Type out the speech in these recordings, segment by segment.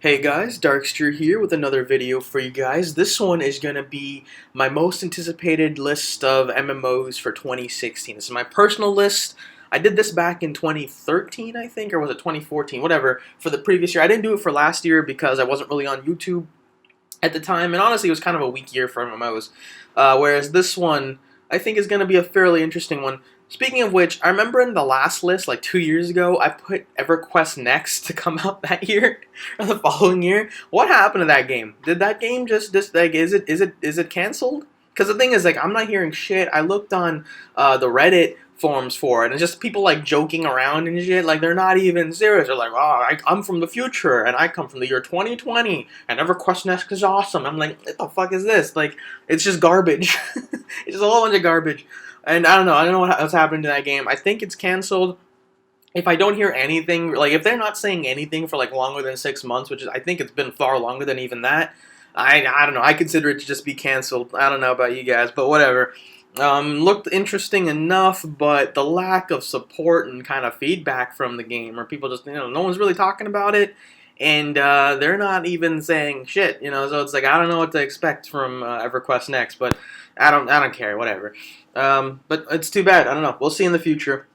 Hey guys, Darkster here with another video for you guys. This one is going to be my most anticipated list of MMOs for 2016. This is my personal list. I did this back in 2013, I think, or was it 2014? Whatever, for the previous year. I didn't do it for last year because I wasn't really on YouTube at the time, and honestly it was kind of a weak year for MMOs. Whereas this one, I think, is going to be a fairly interesting one. Speaking of which, I remember in the last list, like 2 years ago, I put EverQuest Next to come out that year, or the following year. What happened to that game? Did that game just like, is it canceled? Because the thing is, like, I'm not hearing shit. I looked on the Reddit forums for it, and just people like joking around and shit. Like, they're not even serious. They're like, oh, I'm from the future, and I come from the year 2020, and EverQuest Next is awesome. I'm like, what the fuck is this? Like, it's just garbage. It's just a whole bunch of garbage. And I don't know what's happening to that game. I think it's canceled. If I don't hear anything, like if they're not saying anything for like longer than 6 months, which is, I think it's been far longer than even that, I don't know. I consider it to just be canceled. I don't know about you guys, but whatever. Looked interesting enough, but the lack of support and kind of feedback from the game, or people just, no one's really talking about it, and they're not even saying shit, So it's like, I don't know what to expect from EverQuest Next, but I don't care, whatever. But it's too bad. I don't know. We'll see in the future.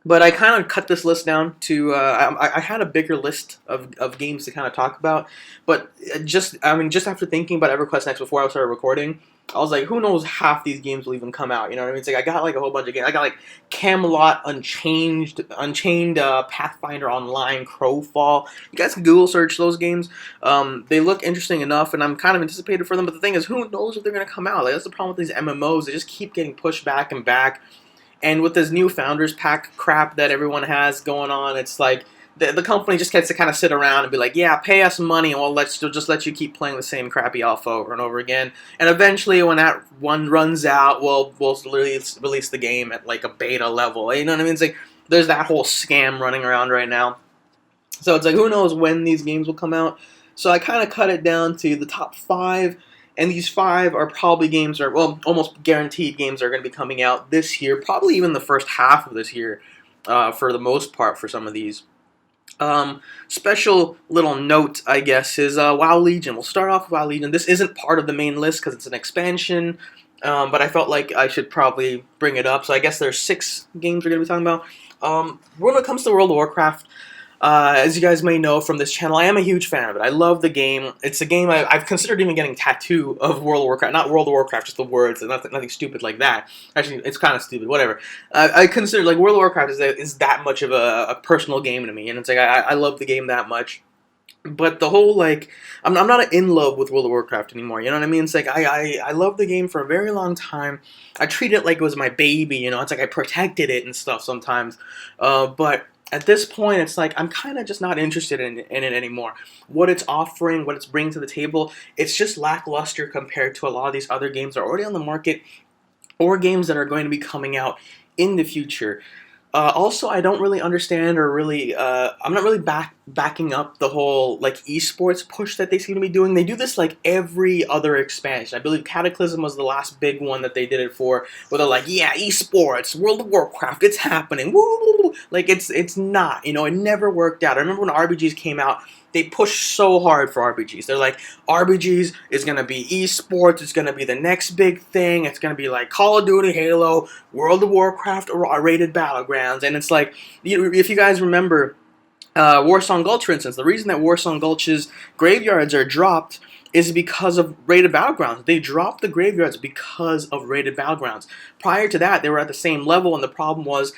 But I kind of cut this list down to, I had a bigger list of games to kind of talk about, but just after thinking about EverQuest Next before I started recording, I was like, who knows, half these games will even come out, you know what I mean? It's like, I got like a whole bunch of games. I got like Camelot, Unchained, Pathfinder Online, Crowfall. You guys can Google search those games. They look interesting enough, and I'm kind of anticipated for them, but the thing is, who knows if they're going to come out? Like, that's the problem with these MMOs. They just keep getting pushed back and back. And with this new Founders Pack crap that everyone has going on, it's like the company just gets to kind of sit around and be like, yeah, pay us money and we'll just let you keep playing the same crappy alpha over and over again. And eventually when that one runs out, we'll release the game at like a beta level. You know what I mean? It's like there's that whole scam running around right now. So it's like, who knows when these games will come out. So I kind of cut it down to the top 5. And these 5 are probably games, or well, almost guaranteed games are going to be coming out this year, probably even the first half of this year, for the most part for some of these. Special little note, I guess, is WoW Legion. We'll start off with WoW Legion. This isn't part of the main list because it's an expansion, but I felt like I should probably bring it up. So I guess there's 6 games we're going to be talking about. When it comes to World of Warcraft, as you guys may know from this channel, I am a huge fan of it. I love the game. It's a game I've considered even getting a tattoo of World of Warcraft. Not World of Warcraft, just the words, and nothing stupid like that. Actually, it's kind of stupid, whatever. I consider, like, World of Warcraft is that much of a personal game to me, and it's like, I love the game that much. But the whole, like, I'm not in love with World of Warcraft anymore, you know what I mean? It's like, I love the game for a very long time. I treat it like it was my baby, It's like I protected it and stuff sometimes. But at this point, it's like, I'm kind of just not interested in it anymore. What it's offering, what it's bringing to the table, it's just lackluster compared to a lot of these other games that are already on the market, or games that are going to be coming out in the future. Also, I don't really understand, or really, I'm not really backing up the whole, like, esports push that they seem to be doing. They do this, like, every other expansion. I believe Cataclysm was the last big one that they did it for, where they're like, yeah, esports, World of Warcraft, it's happening, woo! Like, it's not, it never worked out. I remember when RBGs came out, they pushed so hard for RBGs. They're like, RBGs is going to be esports, it's going to be the next big thing, it's going to be like Call of Duty, Halo, World of Warcraft, or rated Battlegrounds. And it's like, if you guys remember Warsong Gulch, for instance, the reason that Warsong Gulch's graveyards are dropped is because of rated Battlegrounds. They dropped the graveyards because of rated Battlegrounds. Prior to that, they were at the same level, and the problem was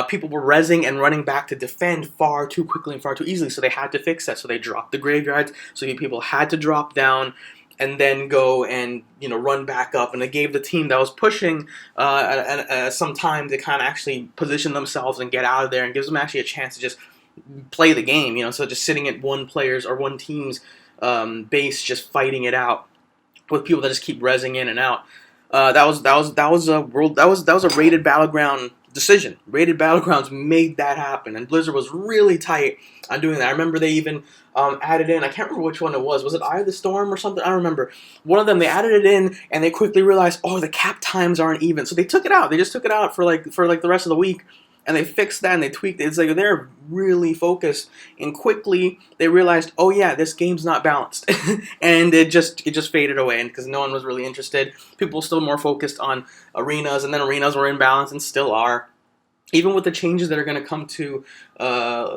people were rezzing and running back to defend far too quickly and far too easily, so they had to fix that. So they dropped the graveyards, so people had to drop down and then go and run back up, and it gave the team that was pushing some time to kind of actually position themselves and get out of there, and gives them actually a chance to just play the game, so just sitting at one player's or one team's base, just fighting it out with people that just keep rezzing in and out. That was a rated Battleground decision. Rated Battlegrounds made that happen, and Blizzard was really tight on doing that. I remember they even added in, I can't remember which one it was it Eye of the Storm or something? I don't remember. One of them, they added it in, and they quickly realized, oh, the cap times aren't even, so they took it out. They just took it out for like the rest of the week, and they fixed that and they tweaked it. It's like they're really focused, and quickly they realized, oh yeah, this game's not balanced, and it just faded away, and because no one was really interested, people were still more focused on arenas, and then arenas were in balance and still are. Even with the changes that are going to come to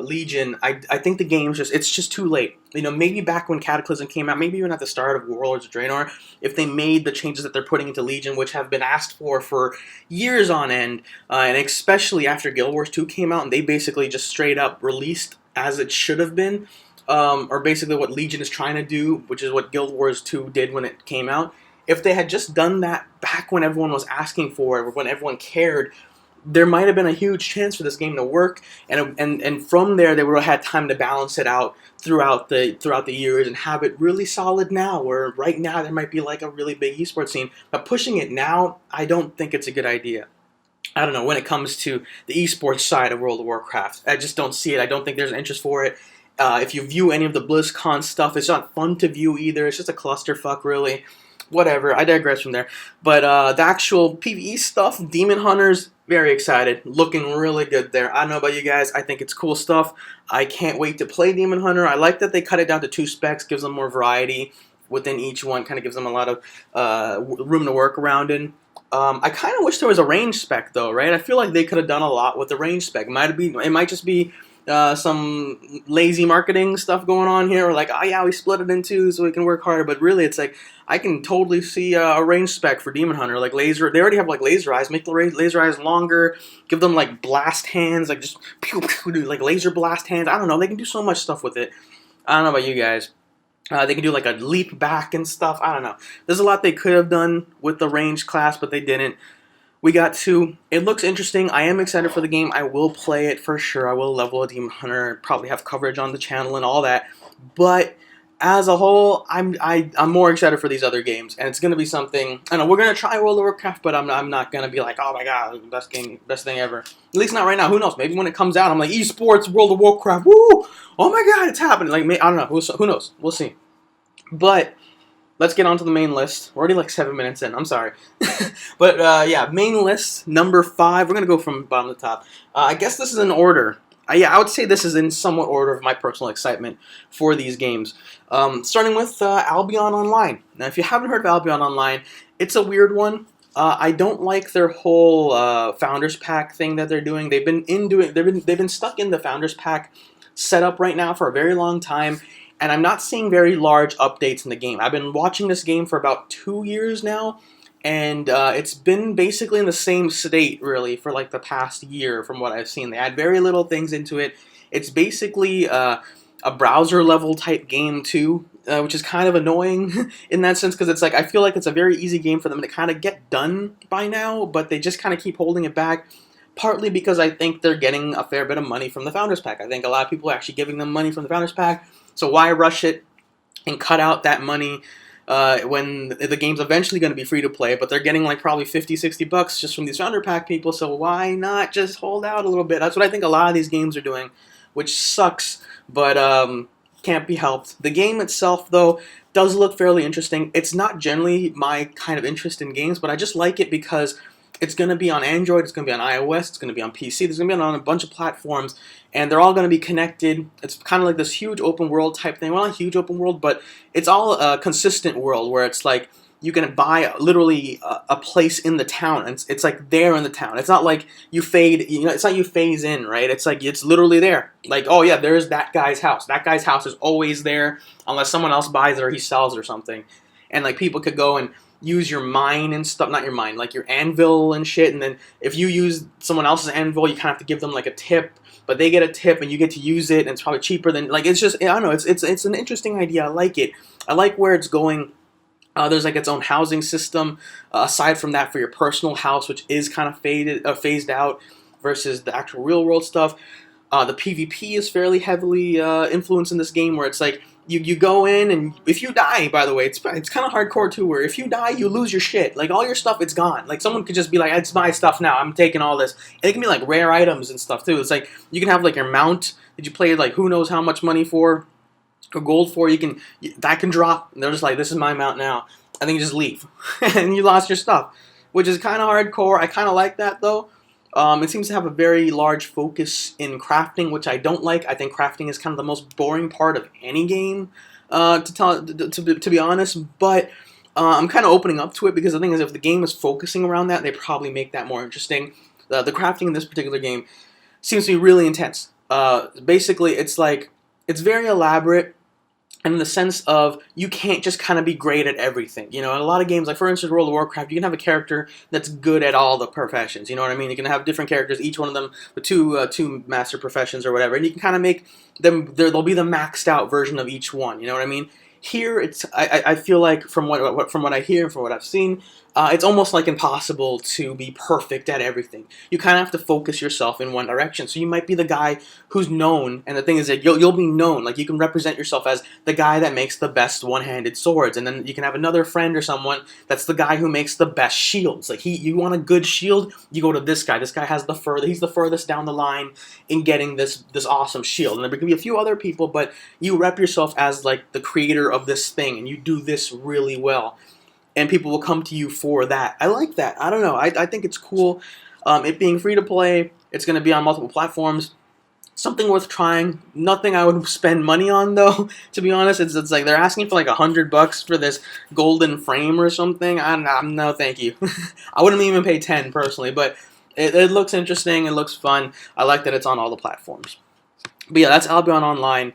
Legion, I think the game's it's just too late. You know, maybe back when Cataclysm came out, maybe even at the start of Warlords of Draenor, if they made the changes that they're putting into Legion, which have been asked for years on end, and especially after Guild Wars 2 came out, and they basically just straight up released as it should have been, or basically what Legion is trying to do, which is what Guild Wars 2 did when it came out. If they had just done that back when everyone was asking for it, or when everyone cared, there might have been a huge chance for this game to work, and from there they would have had time to balance it out throughout the years and have it really solid now. Where right now there might be like a really big esports scene, but pushing it now, I don't think it's a good idea. I don't know, when it comes to the esports side of World of Warcraft, I just don't see it. I don't think there's an interest for it. If you view any of the BlizzCon stuff, it's not fun to view either. It's just a clusterfuck, really. Whatever, I digress from there. But the actual PvE stuff, Demon Hunters, very excited. Looking really good there. I don't know about you guys. I think it's cool stuff. I can't wait to play Demon Hunter. I like that they cut it down to 2 specs, gives them more variety within each one, kind of gives them a lot of room to work around in. I kind of wish there was a range spec, though, right? I feel like they could have done a lot with the range spec. It might just be some lazy marketing stuff going on here, or like, oh yeah, we split it in 2 so we can work harder. But really, it's like, I can totally see a range spec for Demon Hunter, like laser. They already have like laser eyes. Make the laser eyes longer. Give them like blast hands, like just pew, pew, like laser blast hands. I don't know. They can do so much stuff with it. I don't know about you guys. They can do like a leap back and stuff. I don't know. There's a lot they could have done with the range class, but they didn't. We got 2. It looks interesting. I am excited for the game. I will play it for sure. I will level a Demon Hunter, probably have coverage on the channel and all that. But as a whole, I'm more excited for these other games, and it's gonna be something. I know we're gonna try World of Warcraft, but I'm not gonna be like, oh my god, best game, best thing ever. At least not right now. Who knows? Maybe when it comes out, I'm like, esports, World of Warcraft, woo! Oh my god, it's happening. Like, I don't know. Who knows? We'll see. But let's get on to the main list. We're already like 7 minutes in. I'm sorry. But yeah, main list, number 5. We're going to go from bottom to top. I guess this is in order. Yeah, I would say this is in somewhat order of my personal excitement for these games. Starting with Albion Online. Now, if you haven't heard of Albion Online, it's a weird one. I don't like their whole Founders Pack thing that they're doing. They've been stuck in the Founders Pack setup right now for a very long time, and I'm not seeing very large updates in the game. I've been watching this game for about 2 years now, and it's been basically in the same state, really, for like the past year from what I've seen. They add very little things into it. It's basically a browser-level type game, too, which is kind of annoying in that sense, because it's like, I feel like it's a very easy game for them to kind of get done by now, but they just kind of keep holding it back. Partly because I think they're getting a fair bit of money from the Founders Pack. I think a lot of people are actually giving them money from the Founders Pack, so why rush it and cut out that money when the game's eventually going to be free to play, but they're getting like probably $50-$60 just from these Founder Pack people, so why not just hold out a little bit? That's what I think a lot of these games are doing, which sucks, but can't be helped. The game itself, though, does look fairly interesting. It's not generally my kind of interest in games, but I just like it because it's going to be on Android, it's going to be on iOS, it's going to be on PC, there's going to be on a bunch of platforms, and they're all going to be connected. It's kind of like this huge open world type thing. Well, not huge open world, but it's all a consistent world where it's like you can buy literally a place in the town, and it's like there in the town. It's not like you fade, it's not you phase in, right? It's like it's literally there. Like, oh yeah, there's that guy's house. That guy's house is always there unless someone else buys it or he sells it or something. And like people could go and use your mine and stuff, not your mine, like your anvil and shit, and then if you use someone else's anvil, you kind of have to give them like a tip, but they get a tip and you get to use it, and it's probably cheaper than, like, it's just, I don't know, it's an interesting idea. I like it. I like where it's going. There's like its own housing system, aside from that for your personal house, which is kind of phased out versus the actual real world stuff. The PvP is fairly heavily influenced in this game, where it's like, you go in, and if you die, by the way, it's kind of hardcore too, where if you die, you lose your shit. Like, all your stuff, it's gone. Like, someone could just be like, it's my stuff now, I'm taking all this. And it can be like rare items and stuff too. It's like, you can have like your mount that you played like who knows how much money for, or gold for, that can drop, and they're just like, this is my mount now. And then you just leave. And you lost your stuff, which is kind of hardcore. I kind of like that, though. It seems to have a very large focus in crafting, which I don't like. I think crafting is kind of the most boring part of any game, to be honest. But I'm kind of opening up to it because the thing is, if the game is focusing around that, they probably make that more interesting. The crafting in this particular game seems to be really intense. Basically, it's like it's very elaborate, and in the sense of you can't just kind of be great at everything. You know, in a lot of games, like for instance World of Warcraft, you can have a character that's good at all the professions. You know what I mean? You can have different characters, each one of them with two master professions or whatever, and you can kind of make them. They'll be the maxed out version of each one. You know what I mean? Here, I feel like from what I hear, from what I've seen, it's almost like impossible to be perfect at everything. You kind of have to focus yourself in one direction. So you might be the guy who's known, and the thing is that you'll be known. Like you can represent yourself as the guy that makes the best one-handed swords, and then you can have another friend or someone that's the guy who makes the best shields. Like you want a good shield, you go to this guy. This guy has he's the furthest down the line in getting this awesome shield. And there can be a few other people, but you rep yourself as like the creator of this thing, and you do this really well, and people will come to you for that. I like that. I don't know. I think it's cool. It being free to play, it's going to be on multiple platforms. Something worth trying. Nothing I would spend money on though. To be honest, it's like they're asking for like $100 for this golden frame or something. I'm no, thank you. I wouldn't even pay 10 personally, but it looks interesting. It looks fun. I like that it's on all the platforms. But yeah, that's Albion Online.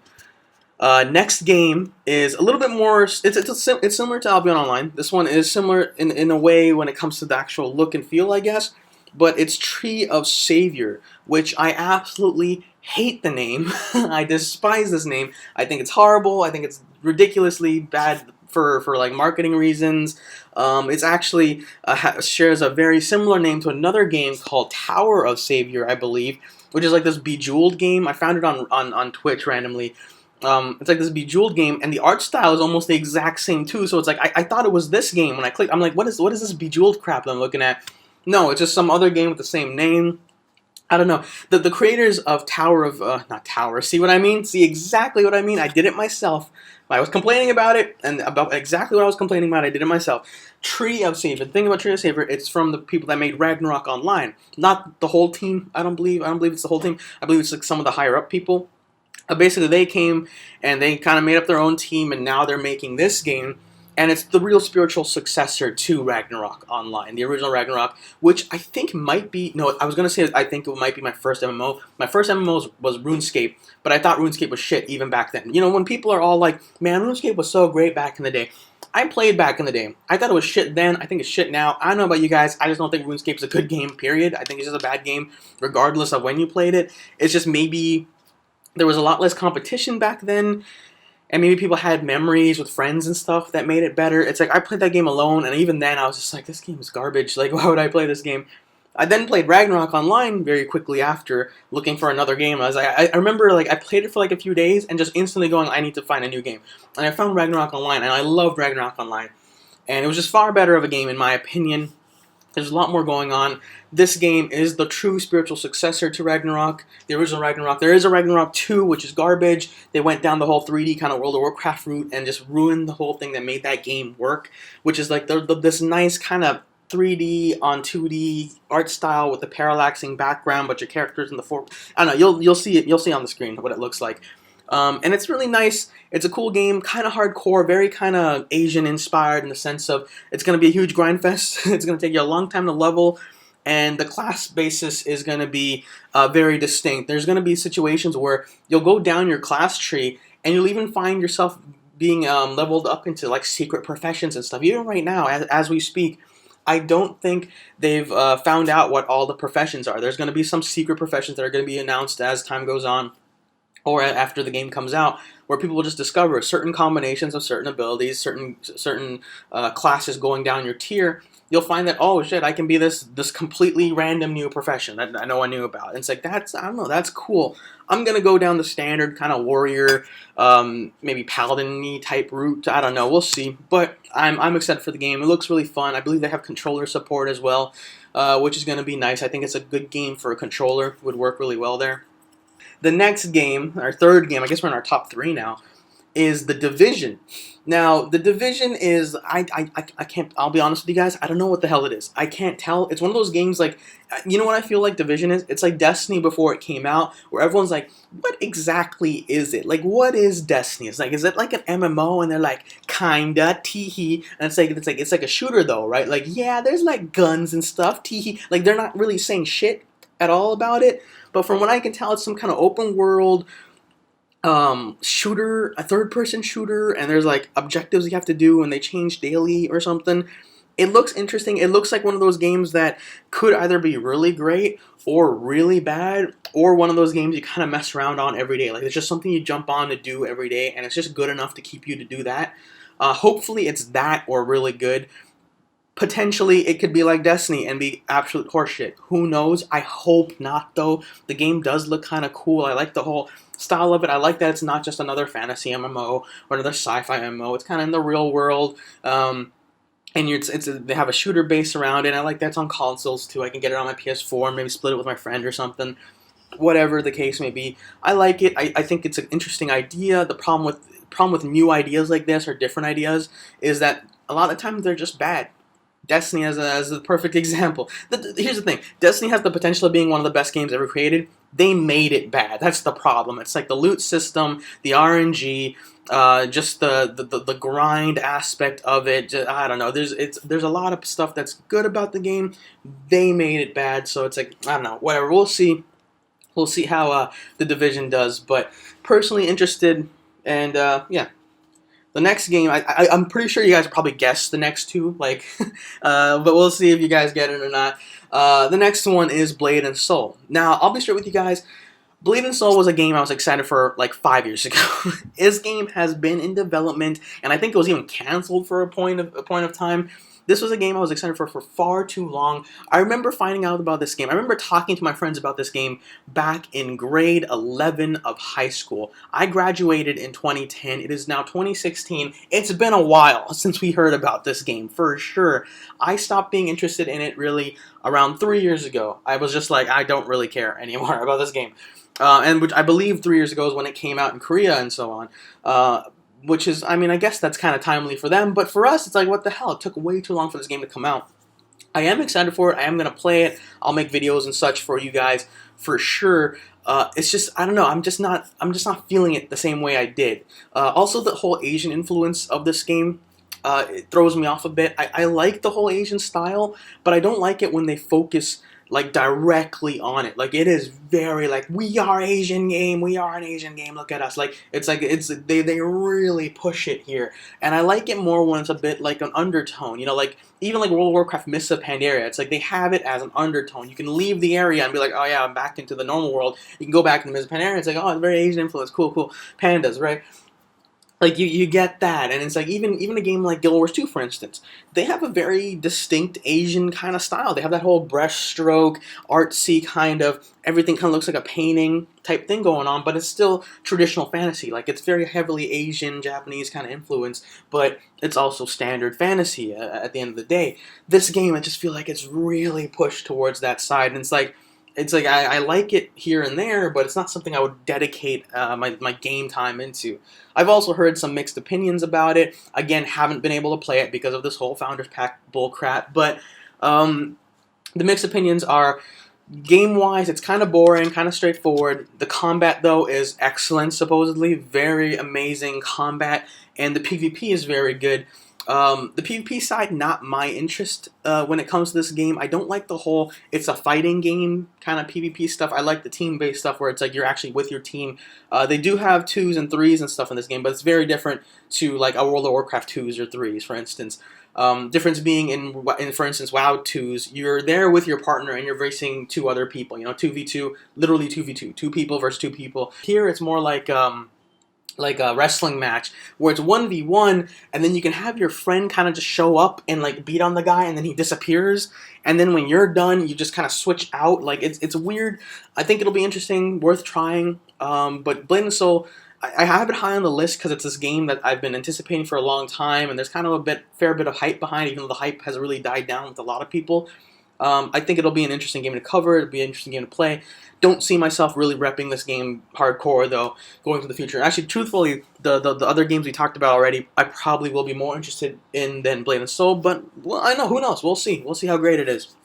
Next game is a little bit more. It's similar to Albion Online. This one is similar in a way when it comes to the actual look and feel, I guess. But it's Tree of Savior, which I absolutely hate the name. I despise this name. I think it's horrible. I think it's ridiculously bad for like marketing reasons. It's actually shares a very similar name to another game called Tower of Savior, I believe, which is like this Bejeweled game. I found it on Twitch randomly. It's like this Bejeweled game, and the art style is almost the exact same too. So it's like I thought it was this game when I clicked. I'm like, what is this Bejeweled crap that I'm looking at? No, it's just some other game with the same name. I don't know. The creators of Tower of not Tower. See what I mean? See exactly what I mean? I did it myself. I was complaining about it, and about exactly what I was complaining about, I did it myself. Tree of Savior. The thing about Tree of Savior, it's from the people that made Ragnarok Online, not the whole team. I don't believe it's the whole team. I believe it's like some of the higher up people. Basically, they came and they kind of made up their own team, and now they're making this game, and it's the real spiritual successor to Ragnarok Online, the original Ragnarok, which I think might be, no, I was going to say I think it might be my first MMO. My first MMO was RuneScape, but I thought RuneScape was shit even back then. You know, when people are all like, man, RuneScape was so great back in the day. I played back in the day. I thought it was shit then. I think it's shit now. I don't know about you guys. I just don't think RuneScape is a good game, period. I think it's just a bad game, regardless of when you played it. It's just maybe there was a lot less competition back then, and maybe people had memories with friends and stuff that made it better. It's like I played that game alone, and even then I was just like, this game is garbage. Like, why would I play this game? I then played Ragnarok Online very quickly after, looking for another game. I was like, I remember like I played it for like a few days and just instantly going, I need to find a new game. And I found Ragnarok Online, and I loved Ragnarok Online. And it was just far better of a game in my opinion. There's a lot more going on. This game is the true spiritual successor to Ragnarok, the original Ragnarok. There is a Ragnarok 2, which is garbage. They went down the whole 3D kind of World of Warcraft route and just ruined the whole thing that made that game work, which is like this nice kind of 3D on 2D art style with the parallaxing background, but your characters in the I don't know. You'll see it. You'll see on the screen what it looks like. And it's really nice. It's a cool game, kind of hardcore, very kind of Asian-inspired in the sense of it's going to be a huge grind fest. It's going to take you a long time to level, and the class basis is going to be very distinct. There's going to be situations where you'll go down your class tree, and you'll even find yourself being leveled up into like secret professions and stuff. Even right now, as we speak, I don't think they've found out what all the professions are. There's going to be some secret professions that are going to be announced as time goes on, or after the game comes out, where people will just discover certain combinations of certain abilities, certain classes going down your tier. You'll find that, oh shit, I can be this completely random new profession that no one knew about. And it's like, I don't know, that's cool. I'm gonna go down the standard kind of warrior, maybe paladin-y type route. I don't know, we'll see. But I'm excited for the game. It looks really fun. I believe they have controller support as well, which is gonna be nice. I think it's a good game for a controller. Would work really well there. The next game, our third game, I guess we're in our top 3 now, is The Division. Now, The Division is, I can't, I'll be honest with you guys, I don't know what the hell it is. I can't tell. It's one of those games like, you know what I feel like Division is? It's like Destiny before it came out, where everyone's like, what exactly is it? Like, what is Destiny? It's like, is it like an MMO? And they're like, kinda, teehee. And it's like a shooter though, right? Like, yeah, there's like guns and stuff, teehee. Like, they're not really saying shit at all about it. But from what I can tell, it's some kind of open world shooter, a third-person shooter, and there's like objectives you have to do, and they change daily or something. It looks interesting. It looks like one of those games that could either be really great or really bad, or one of those games you kind of mess around on every day. Like, it's just something you jump on to do every day, and it's just good enough to keep you to do that. Hopefully it's that or really good. Potentially, it could be like Destiny and be absolute horseshit. Who knows? I hope not, though. The game does look kind of cool. I like the whole style of it. I like that it's not just another fantasy MMO or another sci-fi MMO. It's kind of in the real world. And they have a shooter base around it. I like that it's on consoles, too. I can get it on my PS4 and maybe split it with my friend or something. Whatever the case may be. I like it. I think it's an interesting idea. The problem with new ideas like this or different ideas is that a lot of times they're just bad. Destiny as the perfect example. Here's the thing. Destiny has the potential of being one of the best games ever created. They made it bad. That's the problem. It's like the loot system, the RNG, just the grind aspect of it. I don't know. There's a lot of stuff that's good about the game. They made it bad, so it's like, I don't know. Whatever. We'll see. We'll see how The Division does. But personally interested, and yeah. The next game, I'm pretty sure you guys probably guessed the next two, like, but we'll see if you guys get it or not. The next one is Blade and Soul. Now, I'll be straight with you guys. Blade and Soul was a game I was excited for like 5 years ago. This game has been in development, and I think it was even canceled for a point of time. This was a game I was excited for far too long. I remember finding out about this game. I remember talking to my friends about this game back in grade 11 of high school. I graduated in 2010. It is now 2016. It's been a while since we heard about this game, for sure. I stopped being interested in it really around 3 years ago. I was just like, I don't really care anymore about this game. And which I believe 3 years ago is when it came out in Korea and so on. Which is, I mean, I guess that's kind of timely for them, but for us, it's like, what the hell? It took way too long for this game to come out. I am excited for it. I am going to play it. I'll make videos and such for you guys, for sure. It's just, I don't know, I'm just not feeling it the same way I did. Also, the whole Asian influence of this game, it throws me off a bit. I like the whole Asian style, but I don't like it when they focus like directly on it. Like, it is very like, we are Asian game, we are an Asian game, look at us. Like, they really push it here. And I like it more when it's a bit like an undertone, you know, like even like World of Warcraft Mists of Pandaria. It's like they have it as an undertone. You can leave the area and be like, oh yeah, I'm back into the normal world. You can go back into Mists of Pandaria. It's like, oh, it's very Asian influence, cool, pandas, right? Like, you get that, and it's like, even a game like Guild Wars 2, for instance, they have a very distinct Asian kind of style. They have that whole brushstroke, artsy kind of, everything kind of looks like a painting type thing going on, but it's still traditional fantasy. Like, it's very heavily Asian, Japanese kind of influence, but it's also standard fantasy at the end of the day. This game, I just feel like it's really pushed towards that side, and it's like I like it here and there, but it's not something I would dedicate my game time into. I've also heard some mixed opinions about it. Again, haven't been able to play it because of this whole Founders Pack bullcrap. But the mixed opinions are, game-wise, it's kind of boring, kind of straightforward. The combat, though, is excellent, supposedly. Very amazing combat. And the PvP is very good. The PvP side, not my interest when it comes to this game. I don't like the whole, it's a fighting game kind of PvP stuff. I like the team-based stuff where it's like you're actually with your team. They do have 2s and 3s and stuff in this game, but it's very different to like a World of Warcraft 2s or 3s, for instance. Difference being in, for instance, WoW 2s, you're there with your partner and you're facing 2 other people, you know, 2v2, literally 2v2, 2 people versus 2 people. Here it's more like a wrestling match where it's 1v1, and then you can have your friend kind of just show up and like beat on the guy, and then he disappears, and then when you're done, you just kind of switch out. Like, it's weird. I think it'll be interesting, worth trying. But Blade and Soul, I have it high on the list because it's this game that I've been anticipating for a long time, and there's kind of fair bit of hype behind it, even though the hype has really died down with a lot of people. I think it'll be an interesting game to cover. It'll be an interesting game to play. Don't see myself really repping this game hardcore, though, going to the future. Actually, truthfully, the other games we talked about already, I probably will be more interested in than Blade and Soul, but, well, I know, who knows? We'll see. We'll see how great it is.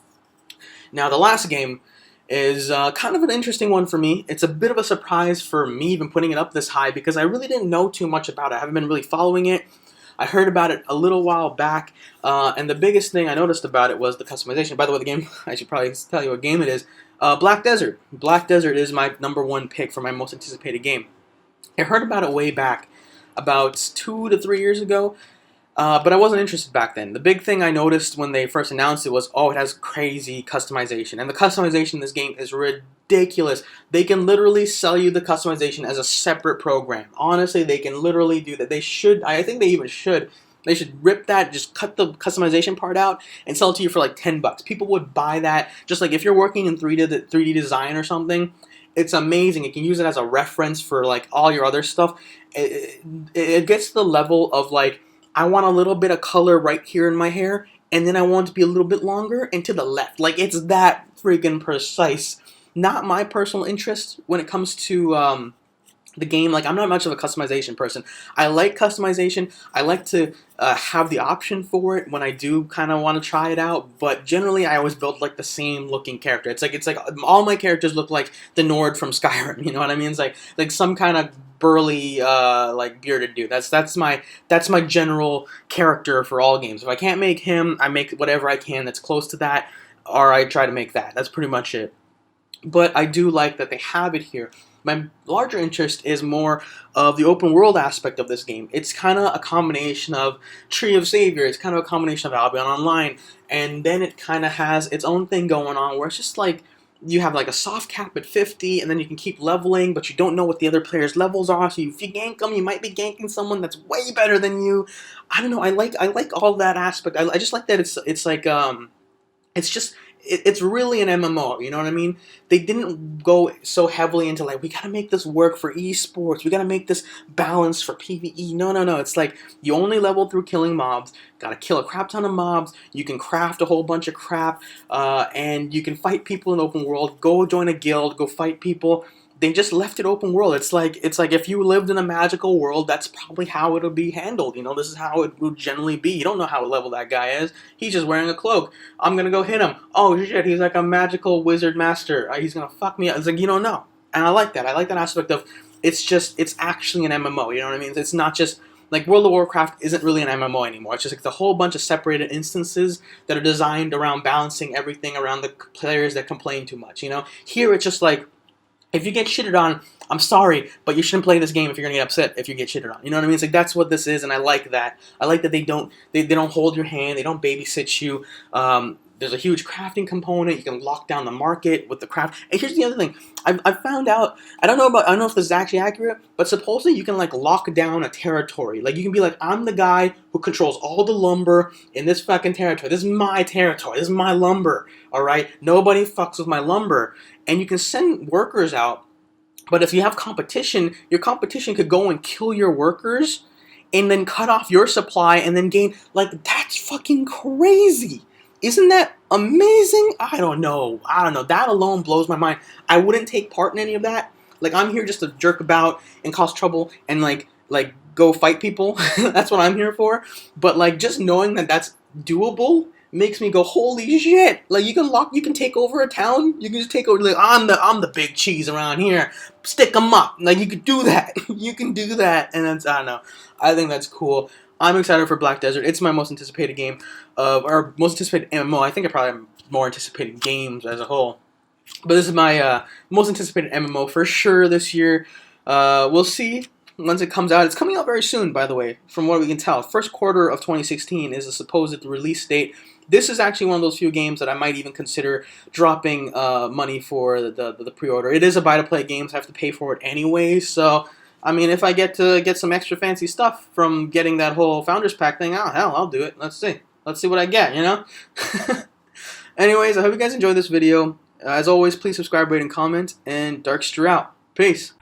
Now, the last game is kind of an interesting one for me. It's a bit of a surprise for me even putting it up this high because I really didn't know too much about it. I haven't been really following it. I heard about it a little while back, and the biggest thing I noticed about it was the customization. By the way, the game, I should probably tell you what game it is. Black Desert. Black Desert is my #1 pick for my most anticipated game. I heard about it way back, about 2 to 3 years ago, but I wasn't interested back then. The big thing I noticed when they first announced it was, oh, it has crazy customization. And the customization in this game is ridiculous. They can literally sell you the customization as a separate program. Honestly, they can literally do that. They should, I think they even should. They should rip that, just cut the customization part out, and sell it to you for like $10. People would buy that. Just like if you're working in 3D design or something, it's amazing. You can use it as a reference for like all your other stuff. It gets to the level of like, I want a little bit of color right here in my hair, and then I want it to be a little bit longer and to the left. Like, it's that freaking precise. Not my personal interest when it comes to the game. Like, I'm not much of a customization person. I like customization. I like to have the option for it when I do kind of want to try it out, but generally I always build like the same looking character. It's like all my characters look like the Nord from Skyrim, you know what I mean? It's like some kind of burly like bearded dude. That's my general character for all games. If I can't make him, I make whatever I can that's close to that, or I try to make that. That's pretty much it. But I do like that they have it here. My larger interest is more of the open world aspect of this game. It's kind of a combination of Tree of Savior, it's kind of a combination of Albion Online, and then it kind of has its own thing going on where it's just like, you have like a soft cap at 50, and then you can keep leveling, but you don't know what the other players' levels are, so if you gank them, you might be ganking someone that's way better than you. I don't know, I like all that aspect. I just like that it's like, it's just, it's really an MMO, you know what I mean? They didn't go so heavily into like, we gotta make this work for esports, we gotta make this balanced for PvE. No, it's like, you only level through killing mobs, gotta kill a crap ton of mobs, you can craft a whole bunch of crap, and you can fight people in open world, go join a guild, go fight people. They just left it open world. It's like if you lived in a magical world, that's probably how it'll be handled. You know, this is how it would generally be. You don't know how level that guy is. He's just wearing a cloak. I'm gonna go hit him. Oh shit, he's like a magical wizard master. He's gonna fuck me up. It's like, you don't know. And I like that. I like that aspect of it's actually an MMO. You know what I mean? It's not just like World of Warcraft isn't really an MMO anymore. It's just like the whole bunch of separated instances that are designed around balancing everything around the players that complain too much. You know, here it's just like, if you get shitted on, I'm sorry, but you shouldn't play this game if you're gonna get upset if you get shitted on. You know what I mean? It's like, that's what this is, and I like that. I like that they don't hold your hand, they don't babysit you. There's a huge crafting component. You can lock down the market with the craft. And here's the other thing: I've found out. I don't know if this is actually accurate, but supposedly you can like lock down a territory. Like, you can be like, I'm the guy who controls all the lumber in this fucking territory. This is my territory. This is my lumber. All right, nobody fucks with my lumber. And you can send workers out, but if you have competition, your competition could go and kill your workers and then cut off your supply and then gain. Like, that's fucking crazy. Isn't that amazing? I don't know. That alone blows my mind. I wouldn't take part in any of that. Like, I'm here just to jerk about and cause trouble and like go fight people. That's what I'm here for. But like, just knowing that that's doable makes me go, holy shit! Like, you can take over a town. You can just take over. Like, I'm the big cheese around here. Stick 'em up. Like, you could do that. You can do that, and that's, I don't know. I think that's cool. I'm excited for Black Desert. It's my most anticipated game or most anticipated MMO. I think I probably have more anticipated games as a whole, but this is my most anticipated MMO for sure this year. We'll see. Once it comes out, it's coming out very soon, by the way, from what we can tell. First quarter of 2016 is the supposed release date. This is actually one of those few games that I might even consider dropping money for the pre-order. It is a buy-to-play game, so I have to pay for it anyway. So, I mean, if I get to get some extra fancy stuff from getting that whole Founders Pack thing, oh, hell, I'll do it. Let's see. Let's see what I get, you know? Anyways, I hope you guys enjoyed this video. As always, please subscribe, rate, and comment, and Darkster out. Peace.